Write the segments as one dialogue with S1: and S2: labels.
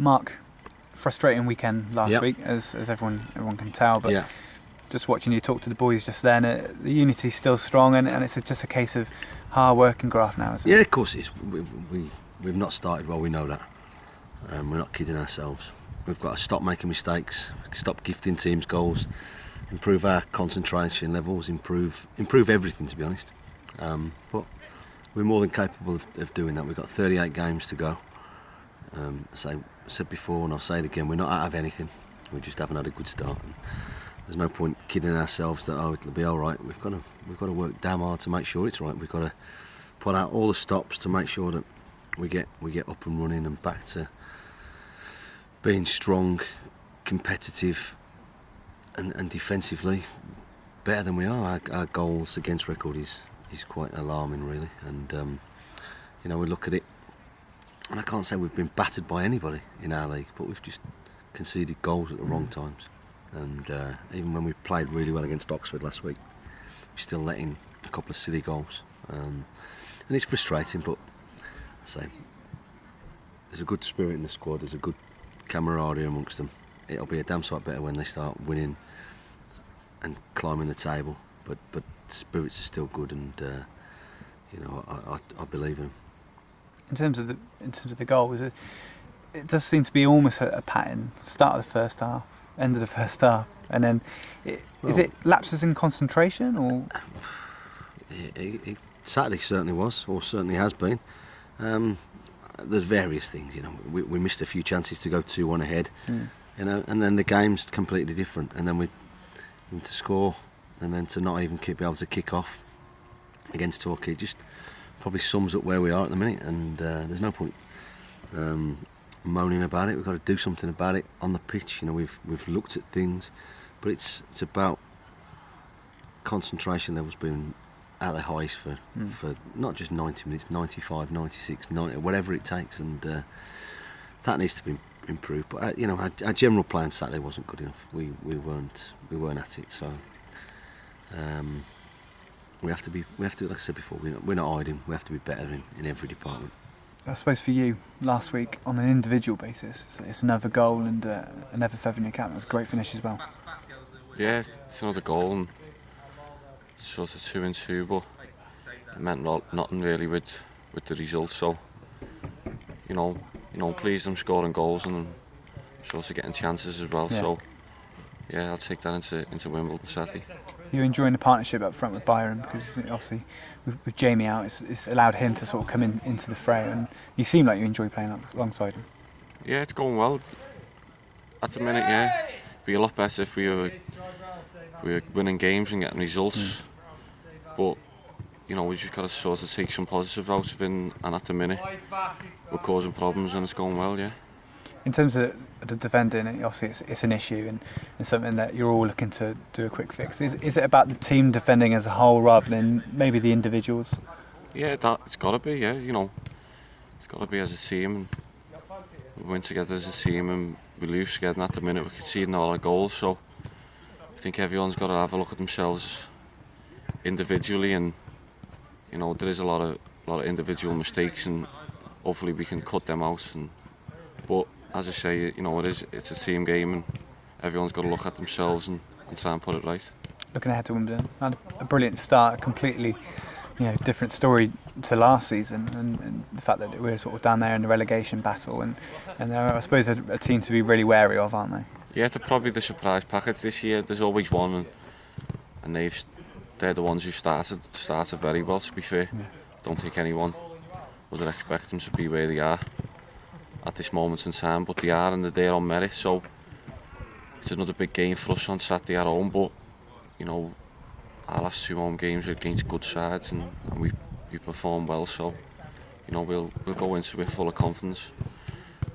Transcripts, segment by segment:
S1: Mark, frustrating weekend last week, as everyone can tell. But just watching you talk to the boys just then, the unity's still strong, and it's just a case of hard work and graft now, isn't it?
S2: Yeah, of course it is. We've not started well, we know that. We're not kidding ourselves. We've got to stop making mistakes, stop gifting teams goals, improve our concentration levels, improve everything, to be honest. But we're more than capable of doing that. We've got 38 games to go. As I said before, and I'll say it again, we're not out of anything. We just haven't had a good start. And there's no point kidding ourselves that it'll be all right. We've got to work damn hard to make sure it's right. We've got to put out all the stops to make sure that we get up and running and back to being strong, competitive, and defensively better than we are. Our goals against record is quite alarming, really. And we look at it, and I can't say we've been battered by anybody in our league, but we've just conceded goals at the wrong times. And even when we played really well against Oxford last week, we're still letting a couple of silly goals. And it's frustrating, but I say there's a good spirit in the squad, there's a good camaraderie amongst them. It'll be a damn sight better when they start winning and climbing the table, but spirits are still good, and I believe in them.
S1: In terms of the goals, it does seem to be almost a pattern. Start of the first half, end of the first half, and then is it lapses in concentration, or?
S2: It Saturday certainly was, or certainly has been. There's various things, we missed a few chances to go 2-1 ahead, and then the game's completely different, and then we need to score, and then to not even be able to kick off against Torquay just probably sums up where we are at the minute. And there's no point moaning about it. We've got to do something about it on the pitch. We've looked at things, but it's about concentration levels being at their highest for not just 90 minutes, 95, 96, 90, whatever it takes, and that needs to be improved. But our general play on Saturday wasn't good enough. We weren't at it. So we have to, like I said before, we're not hiding. We have to be better in every department.
S1: I suppose for you, last week, on an individual basis, it's another goal and another feather in your cap. It was a great finish as well.
S3: Yeah, it's another goal, and sort of 2-2, but it meant nothing really with the result. So, pleased I'm scoring goals and I'm sort of getting chances as well. Yeah. So, yeah, I'll take that into Wimbledon Saturday.
S1: You're enjoying the partnership up front with Byron, because obviously with Jamie out, it's allowed him to sort of come into the fray, and you seem like you enjoy playing alongside him.
S3: Yeah, it's going well at the minute. Yeah, it'd be a lot better if we were winning games and getting results. But we just got to sort of take some positive out of it, and at the minute we're causing problems and it's going well. Yeah.
S1: In terms of the defending, obviously it's an issue and something that you're all looking to do a quick fix. Is it about the team defending as a whole rather than maybe the individuals?
S3: Yeah, it's got to be. Yeah, it's got to be as a team. And we win together as a team and we lose together. And at the minute we're conceding all our goals, so I think everyone's got to have a look at themselves individually, and there is a lot of individual mistakes, and hopefully we can cut them out. But as I say, it's a team game, and everyone's got to look at themselves and try and put it right.
S1: Looking ahead to Wimbledon, had a brilliant start, a completely different story to last season, and the fact that we're sort of down there in the relegation battle, and I suppose a team to be really wary of, aren't they?
S3: Yeah, they're probably the surprise package this year. There's always one, and they're the ones who started very well, to be fair. Yeah. Don't think anyone would expect them to be where they are at this moment in time, but they are, and they're there on merit. So it's another big game for us on Saturday at home. But our last 2 home games are against good sides, and we perform well. So we'll go into it full of confidence,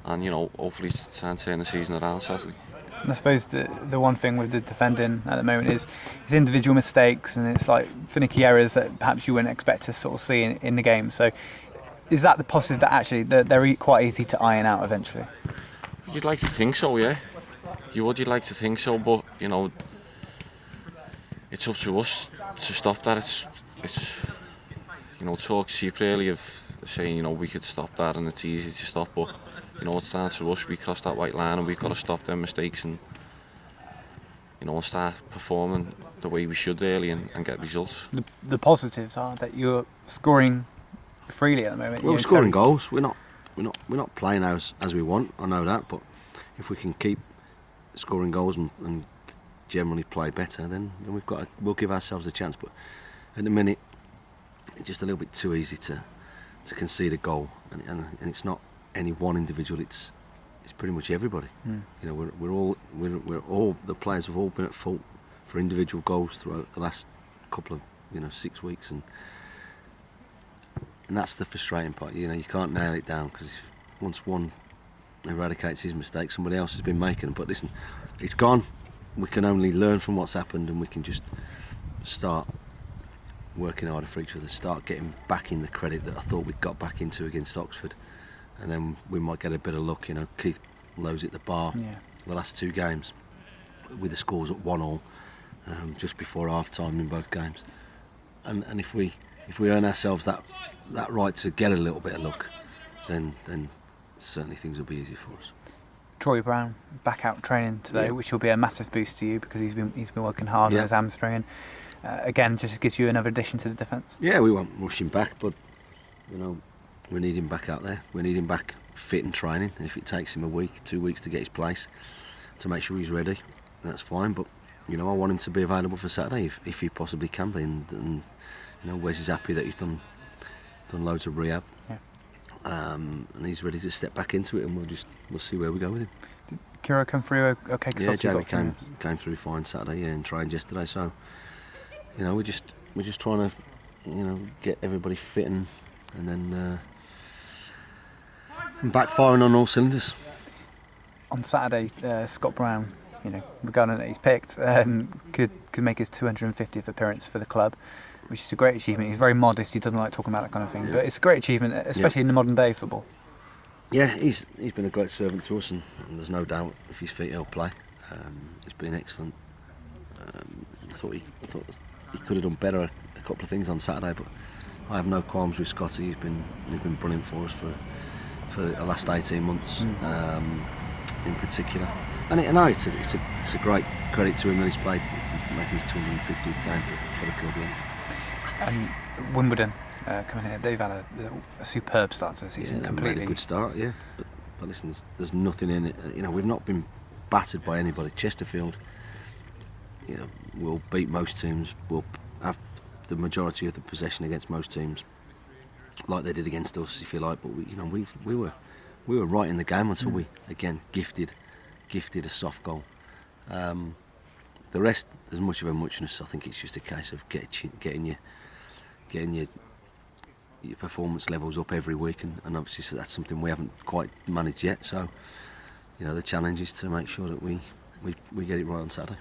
S3: and hopefully try and turn the season around Saturday.
S1: And I suppose the one thing with the defending at the moment is individual mistakes, and it's like finicky errors that perhaps you wouldn't expect to sort of see in the game. So is that the positive, that actually they're quite easy to iron out eventually?
S3: You'd like to think so, yeah. You'd like to think so, but it's up to us to stop that. It's talk cheap really of saying we could stop that and it's easy to stop, but You know, it's down to us. We crossed that white line and we've got to stop them mistakes and, you know, and start performing the way we should really and get results.
S1: The positives are that you're scoring freely at the moment.
S2: Well, we're scoring goals. We're not playing as we want. I know that, but if we can keep scoring goals and generally play better, then we'll give ourselves a chance. But at the minute, it's just a little bit too easy to concede a goal, and it's not any one individual. It's pretty much everybody. You know, we're all the players have all been at fault for individual goals throughout the last couple of 6 weeks, and that's the frustrating part. You know, you can't nail it down because once one eradicates his mistakes, somebody else has been making them. But listen, it's gone. We can only learn from what's happened, and we can just start working harder for each other, start getting back in the credit that I thought we got back into against Oxford, and then we might get a bit of luck. You know, Keith Lowe's at the bar the last 2 games with the scores at 1-1 just before half time in both games, and if we earn ourselves that right to get a little bit of luck, then certainly things will be easier for us.
S1: Troy Brown back out training today, which will be a massive boost to you because he's been working hard on his hamstring, and again just gives you another addition to the defence. Yeah,
S2: we won't rush him back, but you know, we need him back out there. We need him back fit and training, and if it takes him a week, 2 weeks to get his place, to make sure he's ready, that's fine. But you know, I want him to be available for Saturday if he possibly can be, and you know, Wes is happy that he's done loads of rehab. And he's ready to step back into it, and we'll see where we go with him.
S1: Did Kira come through okay?
S2: Yeah, Jamie came through fine Saturday, and trained yesterday. So you know, we're just trying to, you know, get everybody fit and then backfiring on all cylinders.
S1: On Saturday, Scott Brown, you know, regarding that he's picked, could make his 250th appearance for the club, which is a great achievement. He's very modest. He doesn't like talking about that kind of thing, but it's a great achievement, especially in the modern day football. Yeah,
S2: he's been a great servant to us, and there's no doubt if he's fit he'll play. He's been excellent. I thought he could have done better a couple of things on Saturday, but I have no qualms with Scotty. He's been brilliant for us for the last 18 months in particular. And I know it's a great credit to him that he's played. He's making his 250th game for the club.
S1: And Wimbledon coming here, they've had a superb start to the season. Completely
S2: made a good start, but listen, there's nothing in it. You know, we've not been battered by anybody. Chesterfield, you know, will beat most teams. We'll have the majority of the possession against most teams, like they did against us, if you like. But we were right in the game until we again gifted a soft goal. The rest, there's much of a muchness. I think it's just a case of getting your performance levels up every week, and obviously so that's something we haven't quite managed yet. So, you know, the challenge is to make sure that we get it right on Saturday.